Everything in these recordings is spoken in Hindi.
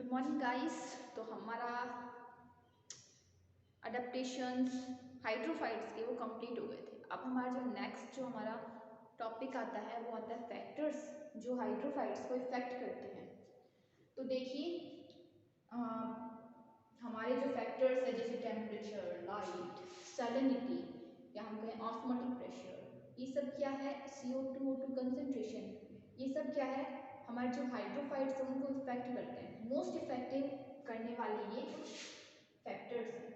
Good morning guys. तो हमारा अडेप्टेशंस हाइड्रोफाइट्स के वो कंप्लीट हो गए थे। अब हमारा जो नेक्स्ट जो हमारा टॉपिक आता है वो आता है फैक्टर्स जो हाइड्रोफाइट्स को इफेक्ट करते हैं। तो देखिए हमारे जो फैक्टर्स है जैसे टेम्परेचर, लाइट, सैलिनिटी या हम कहें ऑस्मोटिक प्रेशर, ये सब क्या है, CO2 O2 कंसंट्रेशन, ये सब क्या है हमारे जो हाइड्रोफाइट्स हैं उनको इफेक्ट करते हैं। मोस्ट इफेक्टिव करने वाले ये कुछ फैक्टर्स हैं।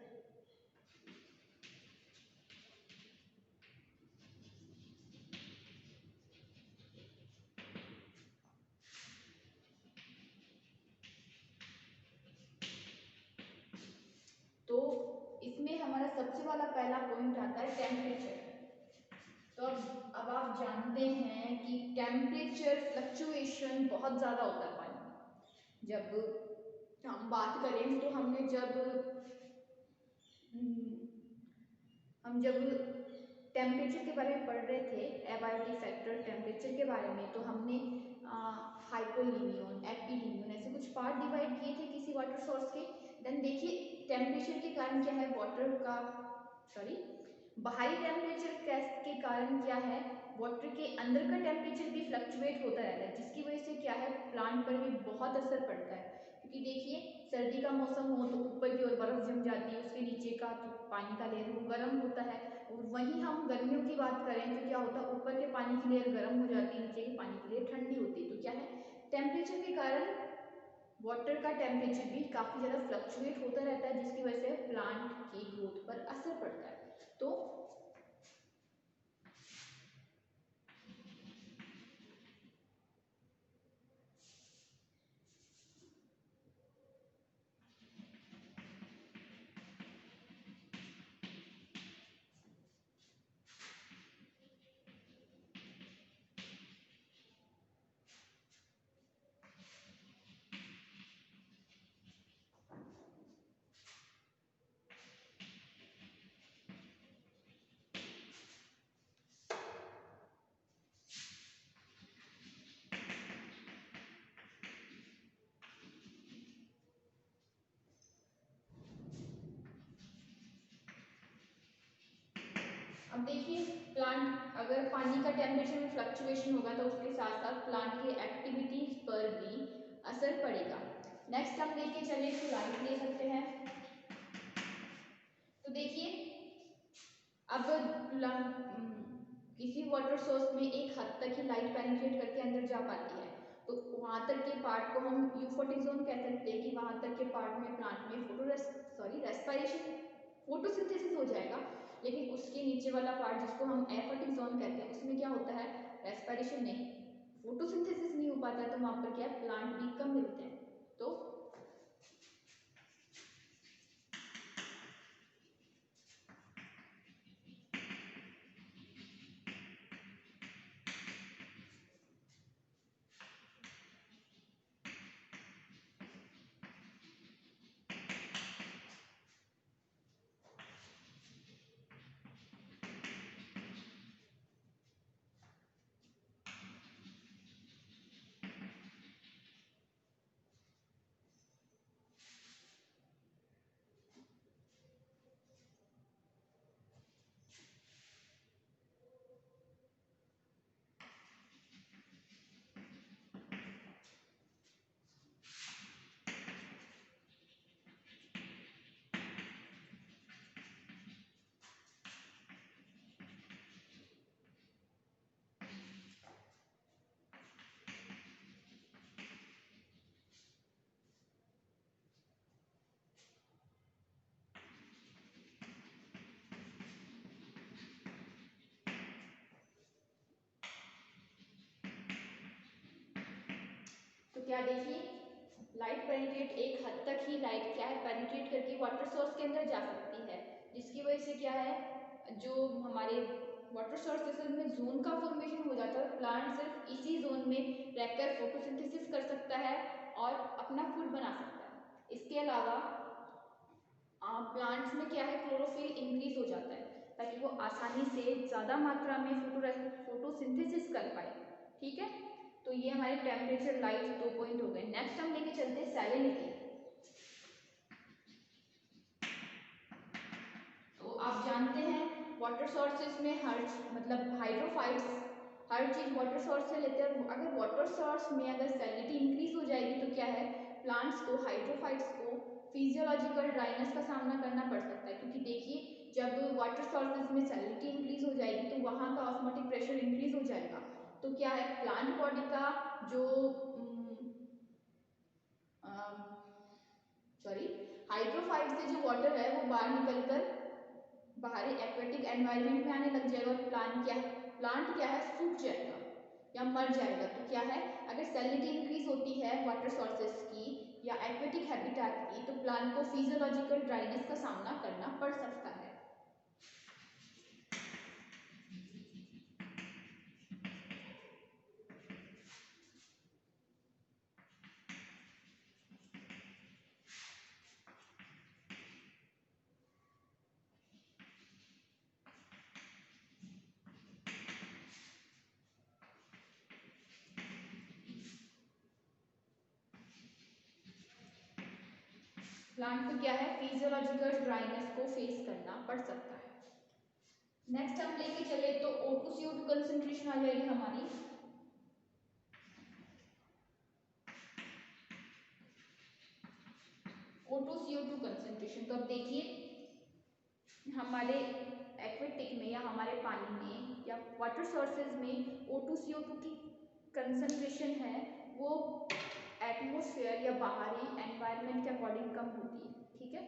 तो इसमें हमारा सबसे वाला पहला पॉइंट आता है टेम्परेचर। तो अब आप जानते हैं कि टेम्परेचर फ्लक्चुएशन बहुत ज़्यादा होता है पानी में। जब हम बात करें तो हम जब टेम्परेचर के बारे में पढ़ रहे थे, एबायोटिक फैक्टर टेम्परेचर के बारे में, तो हमने हाइपोलीनियन, एपिलीनियन ऐसे कुछ पार्ट डिवाइड किए थे किसी वाटर सोर्स के। देन देखिए टेम्परेचर के कारण क्या है, वाटर का बाहरी टेम्परेचर के कारण क्या है, वाटर के अंदर का टेम्परेचर भी फ्लक्चुएट होता रहता है, जिसकी वजह से क्या है प्लांट पर भी बहुत असर पड़ता है। क्योंकि देखिए सर्दी का मौसम हो तो ऊपर की ओर बर्फ जम जाती है, उसके नीचे का जो पानी का लेयर वो गर्म होता है। और वहीं हम गर्मियों की बात करें तो क्या होता है, ऊपर के पानी की लेयर गर्म हो जाती है, नीचे के पानी की लेयर ठंडी होती है। तो क्या है, टेम्परेचर के कारण वाटर का टेम्परेचर भी काफ़ी ज़्यादा फ्लक्चुएट होता रहता है, जिसकी वजह से प्लांट की ग्रोथ पर असर पड़ता है। तो अब देखिए प्लांट अगर पानी का टेम्परेचर में फ्लक्चुएशन होगा तो उसके साथ साथ प्लांट की एक्टिविटीज पर भी असर पड़ेगा। नेक्स्ट हम लेके चले तो लाइट ले सकते हैं। तो देखिए अब किसी वाटर सोर्स में एक हद तक ही लाइट पेनिट्रेट करके अंदर जा पाती है, तो वहां तक के पार्ट को हम यूफोटिक जोन कह सकते हैं कि वहां तक के पार्ट में प्लांट में रेस्पिरेशन फोटोसिंथेसिस हो जाएगा। लेकिन उसके नीचे वाला पार्ट जिसको हम एफोटिक जोन कहते हैं उसमें क्या होता है, रेस्पिरेशन नहीं, फोटोसिंथेसिस नहीं हो पाता है, तो वहां पर क्या है प्लांट भी कम मिलते हैं। तो क्या देखिए लाइट पेनिट्रेट एक हद तक ही लाइट क्या है पेनिट्रेट करके वाटर सोर्स के अंदर जा सकती है, जिसकी वजह से क्या है जो हमारे वाटर सोर्सेस में जोन का फॉर्मेशन हो जाता है। प्लांट सिर्फ इसी जोन में रहकर फोटोसिंथेसिस कर सकता है और अपना फूड बना सकता है। इसके अलावा प्लांट्स में क्या है क्लोरोफिल इंक्रीज हो जाता है ताकि वो आसानी से ज़्यादा मात्रा में फोटोसिंथेसिस कर पाए। ठीक है, तो ये हमारे टेम्परेचर लाइट 2 पॉइंट हो गए। नेक्स्ट हम लेके चलते हैं सैलिनिटी। आप जानते हैं वाटर सोर्सेज में हर मतलब हाइड्रोफाइट्स हर चीज वाटर सोर्स से लेते हैं। अगर वाटर सोर्स में अगर सैलिनिटी इंक्रीज हो जाएगी तो क्या है, प्लांट्स को हाइड्रोफाइट्स को फिजियोलॉजिकल ड्राइनेस का सामना करना पड़ सकता है। क्योंकि देखिए जब वाटर सोर्सेज में सैलिनिटी इंक्रीज हो जाएगी तो वहाँ का ऑस्मोटिक प्रेशर इंक्रीज हो जाएगा। तो क्या है, प्लांट बॉडी का जो हाइड्रोफाइट से जो वाटर है वो बाहर निकलकर बाहरी एक्वेटिक एनवायरनमेंट में आने लग जाएगा और प्लांट क्या है सूख जाएगा या मर जाएगा। तो क्या है, अगर सैलिनिटी इंक्रीज होती है वाटर सोर्सेज की या एक्वेटिक हैबिटेट की तो प्लांट को फिजियोलॉजिकल ड्राइनेस का सामना करना पड़ सकता है। प्लांट को क्या है, फिजियोलॉजिकल ड्राइनेस को फेस करना पड़ सकता है। नेक्स्ट हम लेके चले तो O2 CO2 कंसंट्रेशन आ जाएगी हमारी। O2 CO2 कंसंट्रेशन, तो अब देखिए हमारे एक्वेटिक में या हमारे पानी में या वाटर सोर्सेज में O2 CO2 की कंसंट्रेशन है वो एटमॉस्फेयर या बाहरी एनवायरनमेंट के अकॉर्डिंग कम होती है। ठीक है,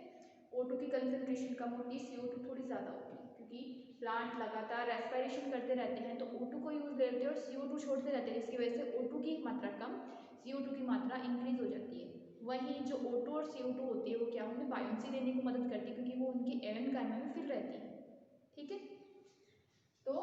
O2 की कंसंट्रेशन कम होती है, CO2 थोड़ी ज़्यादा होती है। क्योंकि प्लांट लगातार रेस्पिरेशन करते रहते हैं तो O2 को यूज लेते हैं और CO2 छोड़ते रहते हैं, जिसकी वजह से O2 की मात्रा कम, CO2 की मात्रा इंक्रीज हो जाती है। वहीं जो O2 और CO2 होती है वो क्या उन्हें बायोंसी देने को मदद करती है क्योंकि वो उनकी एवन कायमा में फिर रहती है। ठीक है, तो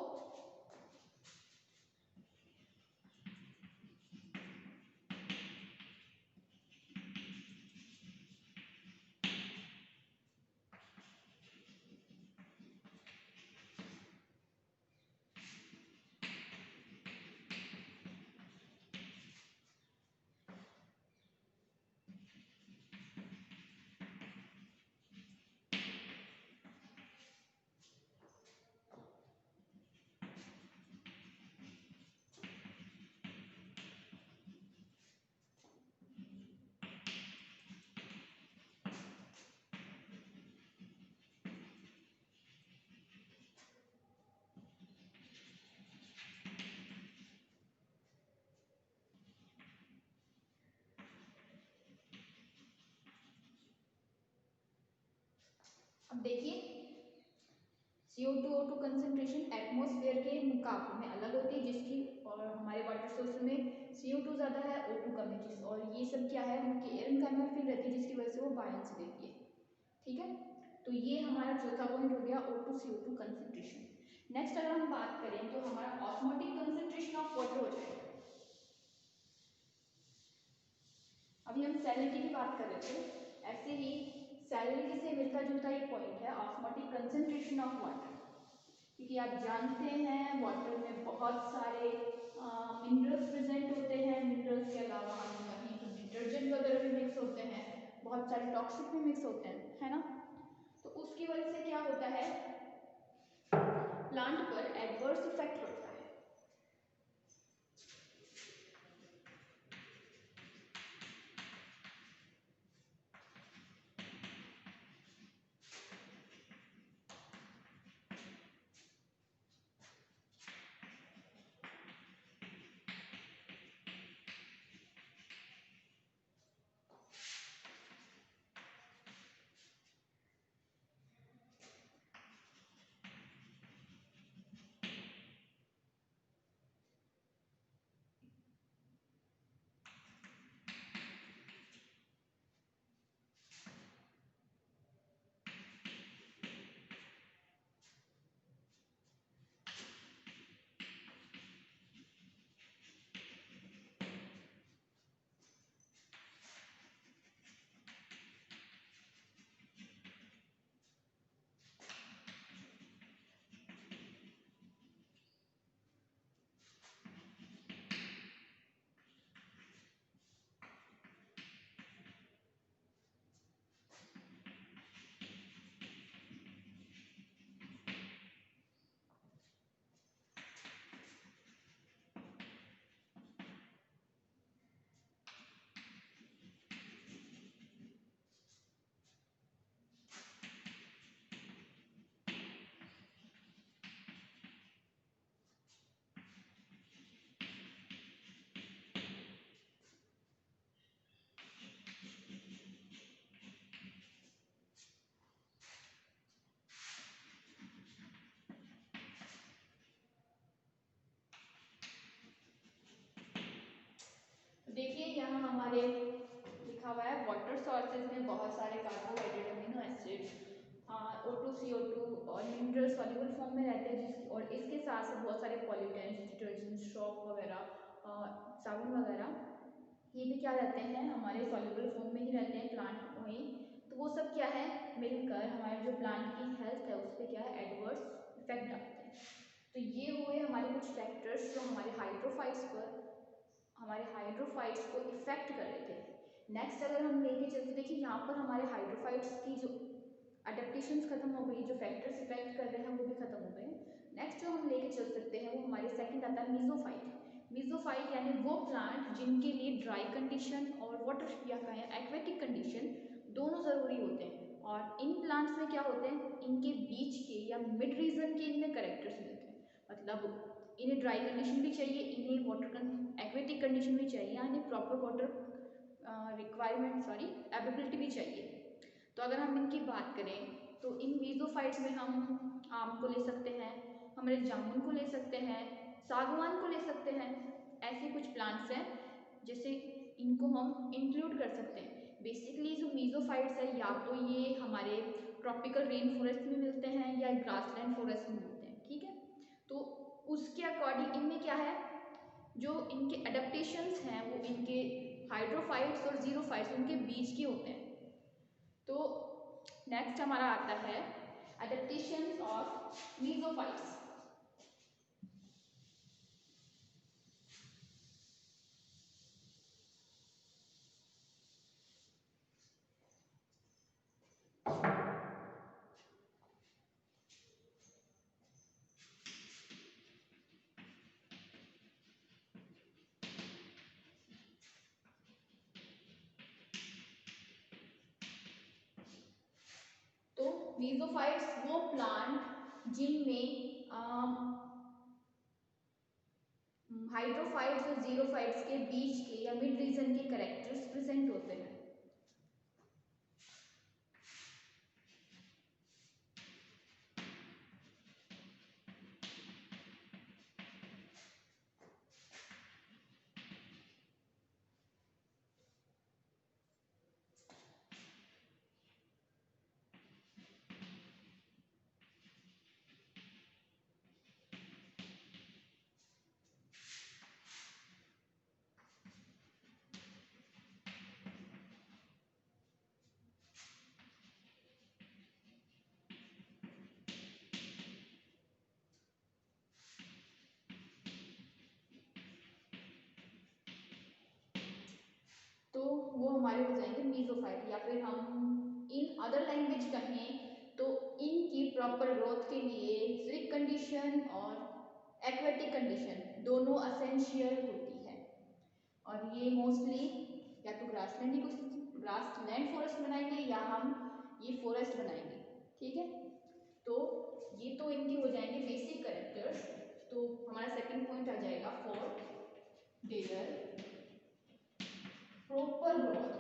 अब देखिए CO2 O2 कंसंट्रेशन एटमॉस्फेयर के मुकाबले में अलग होती है, जिसकी और हमारे वाटर सोर्स में CO2 ज़्यादा है O2 कम है, और ये सब क्या है उनकी एयर इनकम में फिर रहती है जिसकी वजह से वो बायोंसी देती है। ठीक है, तो ये हमारा चौथा पॉइंट हो गया O2 CO2 कंसंट्रेशन। नेक्स्ट अगर हम बात करें तो हमारा ऑस्मोटिक कंसंट्रेशन ऑफ वाटर हो जाएगा। अभी हम सैलिनिटी की बात कर रहे थे, ऐसे ही सैलिनिटी से मिलता जुलता एक पॉइंट है ऑस्मोटिक कंसंट्रेशन ऑफ वाटर। क्योंकि आप जानते हैं वाटर में बहुत सारे मिनरल्स प्रेजेंट होते हैं, मिनरल्स के अलावा कहीं तो डिटर्जेंट वगैरह भी मिक्स होते हैं, बहुत सारे टॉक्सिक भी मिक्स होते हैं, है ना। तो उसकी वजह से क्या होता है, प्लांट पर एडवर्स इफेक्ट पड़ता है। तो देखिए यहाँ हमारे लिखा हुआ है वाटर सोर्सेज में बहुत सारे carbohydrate amino acid O2 CO2 और मिनरल सॉल्युबल फॉर्म में रहते हैं और इसके साथ साथ बहुत सारे पॉल्यूटेंट्स डिटर्जेंट सोप वगैरह साबुन वगैरह ये भी क्या रहते हैं हमारे सॉल्युबल फॉर्म में ही रहते हैं प्लांट में। तो वो सब क्या है मिलकर हमारे जो प्लांट की हेल्थ है उस पर क्या है एडवर्स इफेक्ट डालते हैं। तो ये हुए हमारे कुछ फैक्टर्स जो हमारे हाइड्रोफाइट्स को इफेक्ट कर रहे थे। नेक्स्ट अगर हम लेके चलते देखिए यहाँ पर हमारे हाइड्रोफाइट्स की जो अडेप्टेशंस खत्म हो गई, जो फैक्टर्स इफेक्ट कर रहे हैं वो भी खत्म हो गए। नेक्स्ट जो हम लेके चल सकते हैं वो हमारे सेकंड आता है मीजोफाइट। मीजोफाइट यानी वो प्लांट जिनके लिए ड्राई कंडीशन और वाटर या कहें एक्वेटिक कंडीशन दोनों ज़रूरी होते हैं। और इन प्लांट्स में क्या होते हैं इनके बीच के या मिड रीजन के इनमें करेक्टर्स मिलते हैं। मतलब इन्हें ड्राई कंडीशन भी चाहिए, इन्हें वाटर एक्वेटिक कंडीशन भी चाहिए, यानी प्रॉपर वाटर एबिलिटी भी चाहिए। तो अगर हम इनकी बात करें तो इन मीजोफाइट्स में हम आम को ले सकते हैं, हमारे जामुन को ले सकते हैं, सागवान को ले सकते हैं। ऐसे कुछ प्लांट्स हैं जैसे इनको हम इंक्लूड कर सकते हैं। बेसिकली जो मीजोफाइट्स है या तो ये हमारे ट्रॉपिकल रेन फॉरेस्ट में मिलते हैं या ग्रासलैंड फॉरेस्ट में मिलते हैं, ठीक है। तो उसके अकॉर्डिंग इनमें क्या है जो इनके अडेप्टेशंस हैं वो इनके हाइड्रोफाइट्स और जीरोफाइट्स उनके बीच के होते हैं। तो नेक्स्ट हमारा आता है अडेप्टेशंस ऑफ मीजोफाइट्स। तो मीजोफाइट्स वो प्लांट जिनमें हाइड्रोफाइट्स और जीरोफाइट्स के बीच के या मिड रीजन के कैरेक्टर्स प्रेजेंट होते हैं। तो वो हमारे हो जाएंगे मीजोफाइट, या फिर हम इन अदर लैंग्वेज कहें तो इनकी प्रॉपर ग्रोथ के लिए स्ट्रिक्ट कंडीशन और एक्वेटिक कंडीशन दोनों असेंशियल होती है। और ये मोस्टली या तो ग्रासलैंड फॉरेस्ट बनाएंगे या हम ये फॉरेस्ट बनाएंगे, ठीक है। तो ये तो इनके हो जाएंगे बेसिक कैरेक्टर्स। तो हमारा सेकंड पॉइंट आ जाएगा फॉर देयर प्रॉपर ग्रोथ।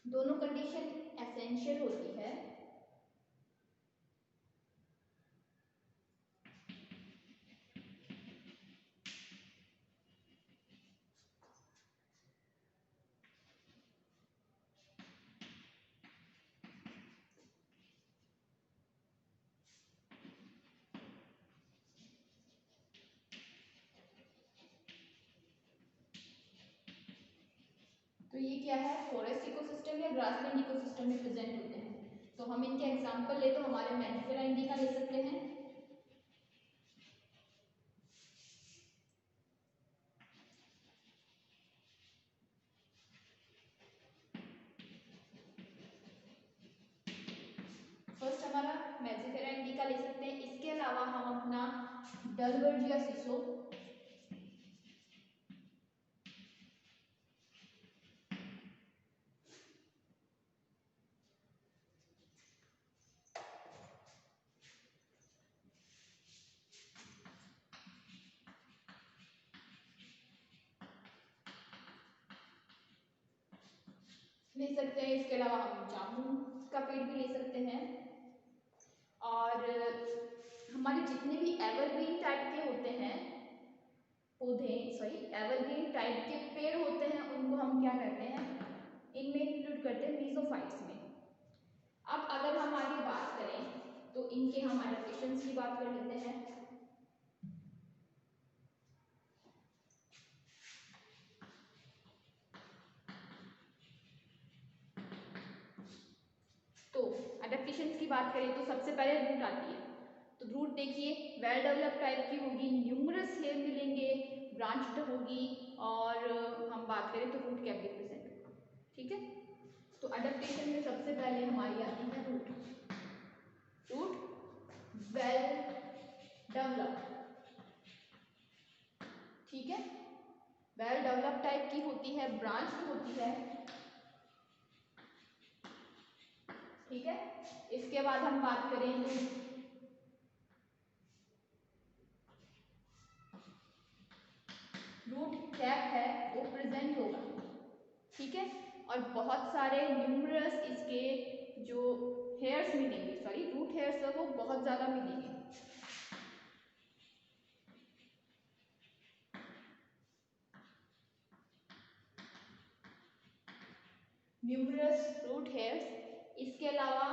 दोनों कंडीशन एसेंशियल होती है। तो ये क्या है फॉरेस्ट इकोसिस्टम या ग्रासलैंड इकोसिस्टम में प्रेजेंट होते हैं। तो हम इनके एग्जांपल ले तो हमारे मैंजिफेरा इंडिका ले सकते हैं। फर्स्ट हमारा मैंजिफेरा इंडिका ले सकते हैं। इसके अलावा हम अपना डलबर्जिया सिसो, ले सकते हैं। इसके अलावा हम जामुन का पेड़ भी ले सकते हैं। और हमारे जितने भी एवरग्रीन टाइप के होते हैं पौधे, सॉरी एवरग्रीन टाइप के पेड़ होते हैं, उनको हम क्या करते हैं, इनमें इंक्लूड करते हैं मीसोफाइट्स में। अब अगर हम आगे बात करें तो इनके हम एडेप्टेशंस की बात कर लेते हैं। तो एडेप्टेशंस की बात करें तो सबसे पहले रूट आती है। तो रूट देखिए वेल डेवलप टाइप की होगी, न्यूमरस हेयर मिलेंगे, ब्रांच्ड होगी, और हम बात करें तो रूट कैप भी प्रेजेंट होगा। ठीक है, तो एडेप्टेशन में सबसे पहले हमारी आती है रूट। रूट वेल डेवलप, ठीक है, वेल डेवलप टाइप की होती है, ब्रांच होती है। ठीक है, इसके बाद हम बात करें तो रूट कैप है वो प्रेजेंट होगा। ठीक है, और बहुत सारे न्यूमरस इसके जो हेयर्स मिलेंगे, सॉरी रूट हेयर्स है वो बहुत ज्यादा मिलेंगे। Numerous root hairs. इसके अलावा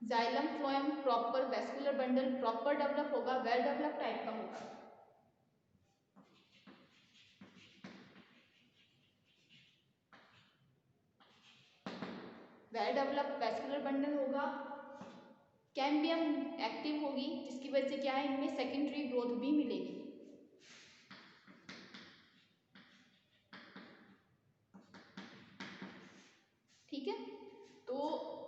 xylem phloem proper vascular bundle proper develop होगा, वेल डेवलप टाइप का होगा। वेल डेवलप वेस्कुलर बंडल होगा। कैम्बियम एक्टिव होगी, जिसकी वजह से क्या है, इनमें सेकेंडरी ग्रोथ भी मिलेगी। ठीक है, तो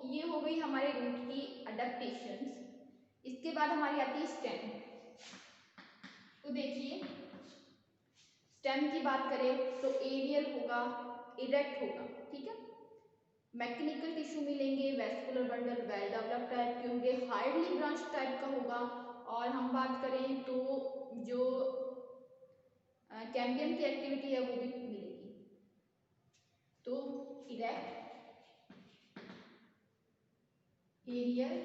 ये हो गई हमारे रूट की अडेप्टेशंस। इसके बाद हमारी आती है स्टेम। तो देखिए स्टेम की बात करें तो एरियल होगा, इरेक्ट होगा। ठीक है, मैकेनिकल टिश्यू मिलेंगे, vascular bundle well develop type के होंगे, हार्डली ब्रांच टाइप का होगा। और हम बात करें तो जो कैम्बियम की एक्टिविटी है वो भी मिलेगी। तो इरेक्ट, एरियल,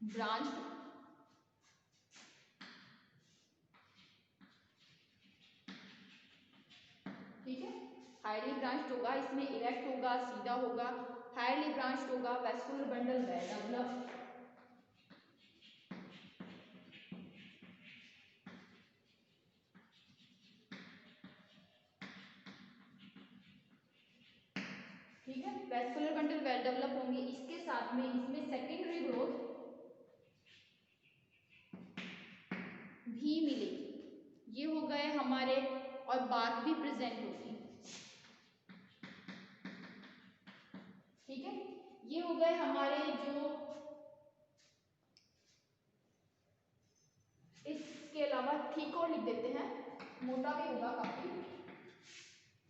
ब्रांच, ठीक है, हाईली ब्रांच्ड होगा, इसमें इरेक्ट होगा, सीधा होगा, हाईली ब्रांच्ड होगा, वेस्कुलर बंडल वेल डेवलप। ठीक है, वेस्कुलर बंडल वेल डेवलप होंगे। इसके साथ में इसमें सेकेंडरी ग्रोथ भी मिलेगी। ये हो गए हमारे, और बात भी प्रेजेंट होगी। ठीक है, ये हो गए हमारे जो, इसके अलावा ठीक और लिख देते हैं, मोटा भी होगा काफी।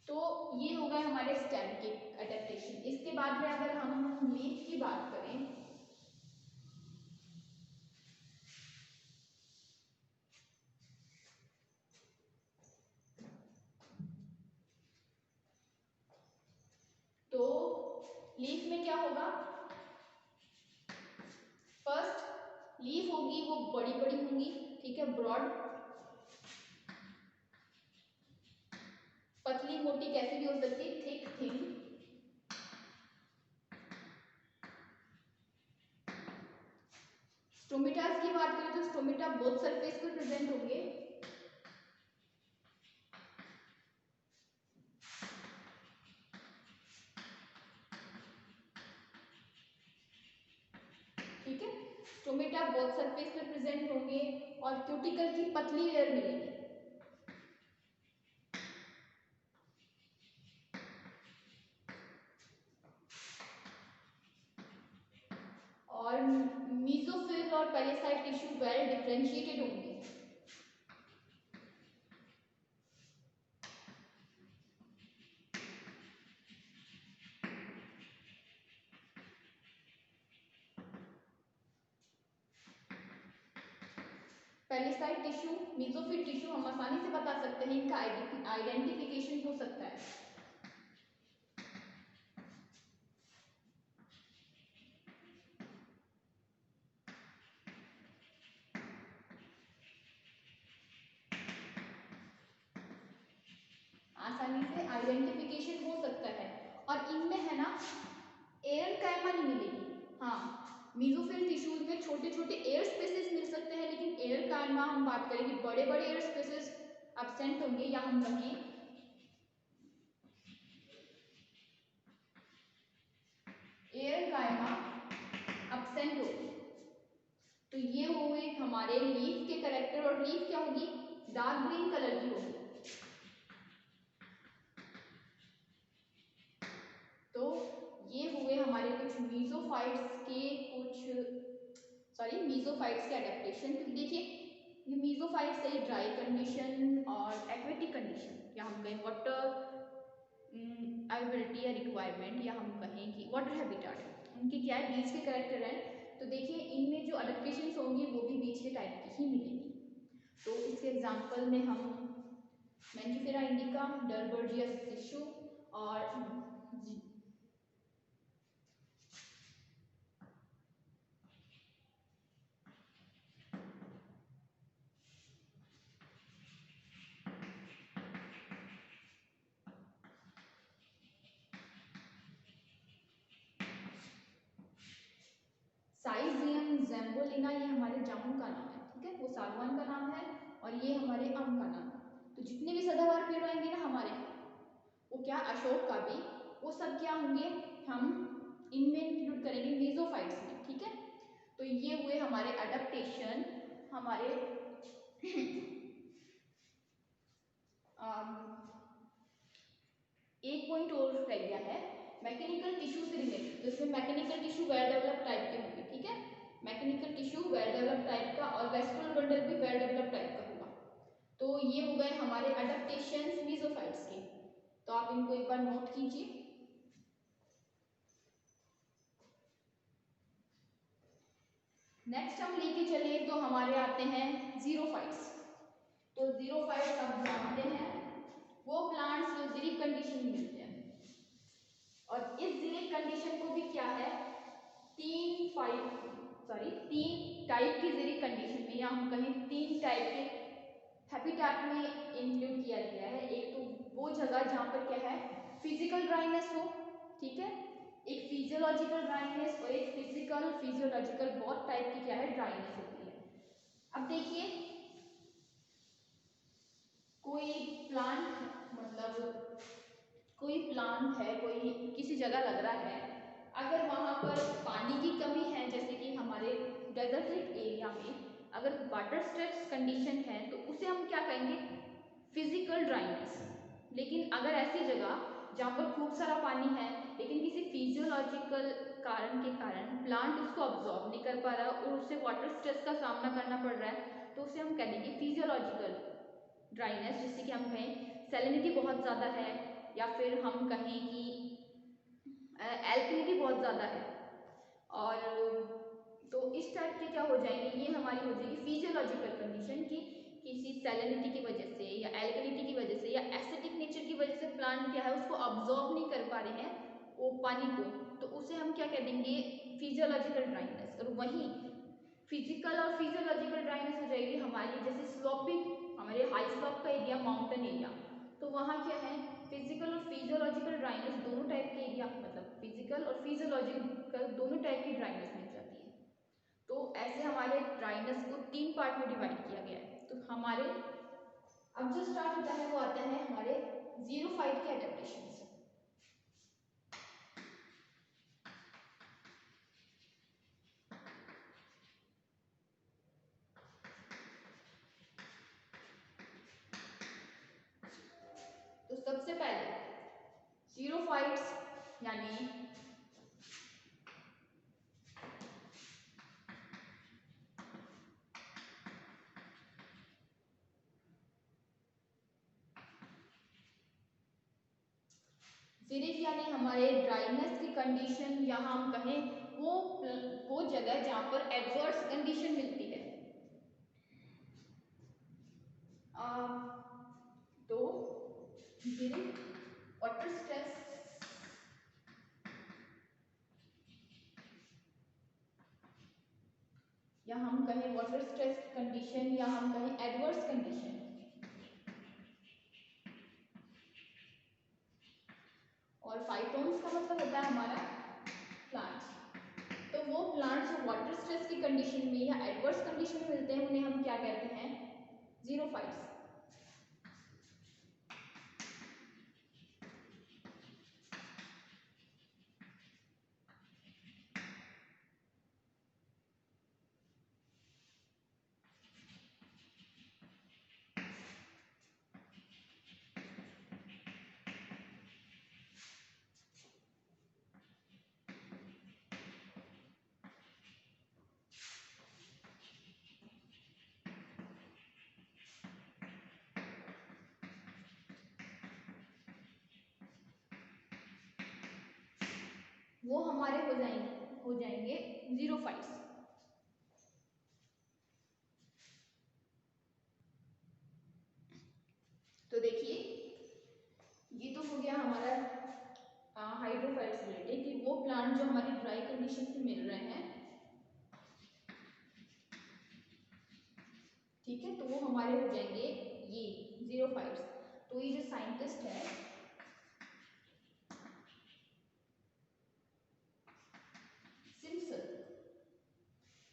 तो ये हो गए हमारे स्टेम के अडेप्टेशन। इसके बाद में अगर हम लीफ की बात करें तो लीफ में क्या होगा, फर्स्ट लीफ होगी वो बड़ी बड़ी होंगी। ठीक है, ब्रॉड, पतली मोटी कैसी भी हो सकती है, थिक थिन। स्टोमेटास की बात करें तो स्टोमेटा बोथ सरफेस पर प्रेजेंट होंगे। ठीक है, स्टोमेटा बोथ सरफेस पे प्रेजेंट होंगे, और क्यूटिकल की पतली लेयर मिलेगी। और मीसोफिल और पेरिसाइट टिश्यू वेल डिफरेंशिएटेड होंगे। पेरिसाइट टिश्यू, मीसोफिल टिश्यू हम आसानी से बता सकते हैं, इनका आइडेंटिफिकेशन हो सकता है। आसानी से आइडेंटिफिकेशन हो सकता है। और इनमें है ना एरनकाइमा नहीं मिलेगी। हाँ, मीजोफिल टिश्यूज में छोटे छोटे एयर स्पेसेस मिल सकते हैं, लेकिन एरनकाइमा हम बात करें कि बड़े बड़े एयर स्पेसेस एब्सेंट होंगे, या हम कहें एरनकाइमा एब्सेंट होगी। तो ये हुए हमारे लीफ के कैरेक्टर, और लीफ क्या होगी, डार्क ग्रीन कलर की होगी। तो ये हुए हमारे कुछ मीजोफाइट्स के मीजोफाइट्स के एडेप्टेशन। तो देखिए ये मीजोफाइट्स है ड्राई कंडीशन और एक्वेटिक कंडीशन, या हम कहें वाटर अवेलेबिलिटी या रिक्वायरमेंट, या हम कहें कि वाटर हैबिटेट, उनकी क्या है, बीच के कैरेक्टर है। तो देखिए इनमें जो अडेप्टेशन होंगी वो भी बीच के टाइप की ही मिलेगी। तो इसके एग्जांपल में हम मैंजिफेरा इंडिका, डरबर्जियस टिश्यू और साइजियम ज़ैम्बोलिना, ये हमारे जामुन का नाम है, ठीक है, वो सागवान का नाम है, और ये हमारे आम का नाम है। तो जितने भी सदाबहार पेड़ आएंगे ना हमारे, वो क्या, अशोक का भी, वो सब क्या होंगे, हम इनमें इंक्लूड करेंगे मीजोफाइट्स में, ठीक है। तो ये हुए हमारे अडेप्टेशन। हमारे एक पॉइंट और रह गया है मैकेनिकल टिश्यू से रिलेटेड। तो इसमें mechanical tissue well develop type के होंगे, ठीक है, mechanical tissue well develop type का, और वेस्कुलर बंडल भी वेल डेवलप टाइप का होगा। तो ये हो गए हमारे अडेप्टेशंस मीजोफाइट्स के। तो आप इनको एक बार नोट कीजिए। नेक्स्ट हम लेके चले तो हमारे आते हैं जीरोफाइट्स। तो जीरोफाइट्स आप जानते हैं वो प्लांट्स जो जीरिक कंडीशन में मिलते हैं, और इस जीरिक कंडीशन को भी क्या है, तीन टाइप की जीरिक कंडीशन में, या हम कहें तीन टाइप के हैबिटेट में इंक्लूड किया गया है। एक तो वो जगह जहाँ पर क्या है, फिजिकल ड्राइनेस हो, ठीक है, एक फिजियोलॉजिकल ड्राइनेस और एक फिजियोलॉजिकल बहुत टाइप की क्या है, ड्राइनेस होती है। अब देखिए कोई प्लांट, मतलब कोई प्लांट है, कोई किसी जगह लग रहा है, अगर वहाँ पर पानी की कमी है, जैसे कि हमारे डेजर्टिक एरिया में अगर वाटर स्ट्रेस कंडीशन है, तो उसे हम क्या कहेंगे, फिजिकल ड्राइनेस। लेकिन अगर ऐसी जगह जहाँ पर खूब सारा पानी है, लेकिन किसी फिजियोलॉजिकल कारण के कारण प्लांट उसको अब्जॉर्ब नहीं कर पा रहा और उससे वाटर स्ट्रेस का सामना करना पड़ रहा है, तो उसे हम कह देंगे फिजियोलॉजिकल ड्राइनेस। जैसे कि हम कहें सैलिनिटी बहुत ज़्यादा है, या फिर हम कहें कि एल्कलिनिटी बहुत ज़्यादा है, और तो इस टाइप के क्या हो जाएंगे, ये हमारी हो जाएगी फिजियोलॉजिकल कंडीशन की किसी सैलिनिटी की वजह से या एल्कलिनिटी की वजह से या एसिडिक नेचर की वजह से प्लांट क्या है उसको अब्जॉर्ब नहीं कर पा रहे हैं वो पानी को, तो उसे हम क्या कह देंगे, फिजियोलॉजिकल ड्राइनेस। और वहीं फिजिकल और फिजियोलॉजिकल ड्राइनेस हो जाएगी हमारी, जैसे स्लोपिंग, हमारे हाई स्लोप का एरिया, माउंटेन एरिया, तो वहाँ क्या है, फिजिकल और फिजियोलॉजिकल ड्राइनेस दोनों टाइप के एरिया, मतलब फिजिकल और फिजियोलॉजिकल दोनों टाइप की ड्राइनेस मिल जाती है। तो ऐसे हमारे ड्राइनेस को तीन पार्ट में डिवाइड किया गया है। तो हमारे अब जो स्टार्ट होता है वो आता है हमारे जीरोफाइट के एडेप्टेशन से। तो सबसे पहले जीरोफाइट्स यानी जीरिक यानी हमारे ड्राइनेस की कंडीशन, या हम कहें वो जगह जहाँ पर एडवर्स कंडीशन मिलती है। तो जीरिक वाटर स्ट्रेस या हम कहें वाटर स्ट्रेस कंडीशन, या हम कहें एडवर्स कंडीशन, फाइटोन्स का मतलब होता है हमारा प्लांट्स। तो वो प्लांट्स जो वाटर स्ट्रेस की कंडीशन में या एडवर्स कंडीशन में मिलते हैं उन्हें हम क्या कहते हैं, जीरोफाइट्स। वो हमारे हो जाएंगे जीरोफाइट्स। तो देखिए ये तो हो गया हमारा हाइड्रोफाइट्स रिलेटेड कि वो प्लांट जो हमारी ड्राई कंडीशन से मिल रहे हैं, ठीक है, तो वो हमारे हो जाएंगे ये जीरोफाइट्स। तो ये जो साइंटिस्ट है सिम्पसन,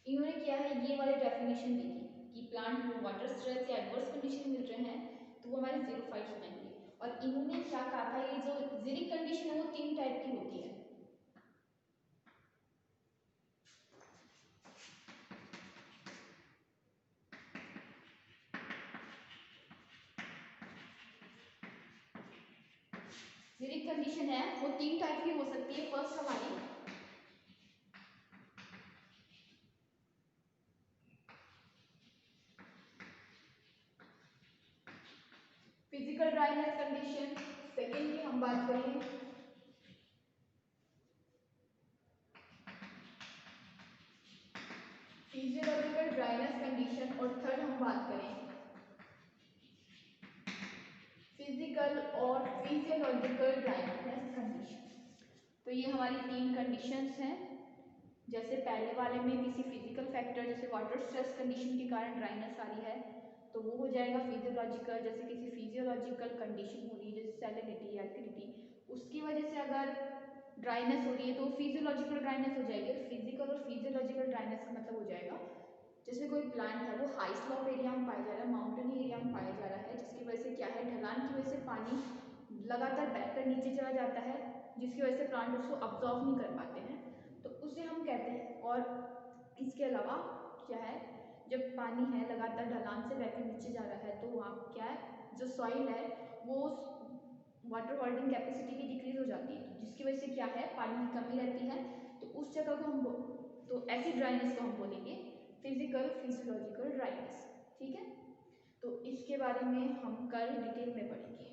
इन्होंने क्या है ये वाली डेफिनेशन दी थी कि प्लांट में वाटर स्ट्रेस या एडवर्स कंडीशन मिल रहे हैं तो वो हमारे जीरोफाइट्स हो जाएंगे। और इन्होंने क्या कहा था, ये जो जीरिक कंडीशन है वो 3 टाइप की होती है। जीरिक कंडीशन है वो 3 टाइप की हो सकती है। फर्स्ट हमारी फिजिकल ड्राइनेस कंडीशन, सेकेंड की हम बात करें फिजियोलॉजिकल ड्राइनेस कंडीशन, और थर्ड हम बात करें फिजिकल और फिजियोलॉजिकल ड्राइनेस कंडीशन। तो ये हमारी 3 कंडीशंस हैं। जैसे पहले वाले में किसी फिजिकल फैक्टर जैसे वाटर स्ट्रेस कंडीशन के कारण ड्राइनेस आ रही है तो वो हो जाएगा फिजियोलॉजिकल। जैसे किसी फिजियोलॉजिकल कंडीशन हो रही है जैसे सैलिनिटी या एसिडिटी, उसकी वजह से अगर ड्राइनेस हो रही है तो फिजियोलॉजिकल ड्राइनेस हो जाएगी। फिजिकल और फिजियोलॉजिकल ड्राइनेस का मतलब हो जाएगा जैसे कोई प्लांट है वो हाई स्लॉप एरिया में पाया जा रहा है, माउंटेन एरिया में पाया जा रहा है, जिसकी वजह से क्या है ढलान की वजह से पानी लगातार बहकर नीचे चला जाता है, जिसकी वजह से प्लांट उसको अब्जॉर्व नहीं कर पाते हैं, तो उसे हम कहते हैं। और इसके अलावा क्या है, जब पानी है लगातार ढलान से बहकर नीचे जा रहा है तो वहाँ क्या है, जो सॉइल है वो वाटर होल्डिंग कैपेसिटी की डिक्रीज हो जाती है, जिसकी वजह से क्या है पानी की कमी रहती है। तो उस जगह को हम तो ऐसी ड्राइनेस को हम बोलेंगे फिजिकल फिजियोलॉजिकल ड्राइनेस। ठीक है, तो इसके बारे में हम कल डिटेल में पढ़ेंगे।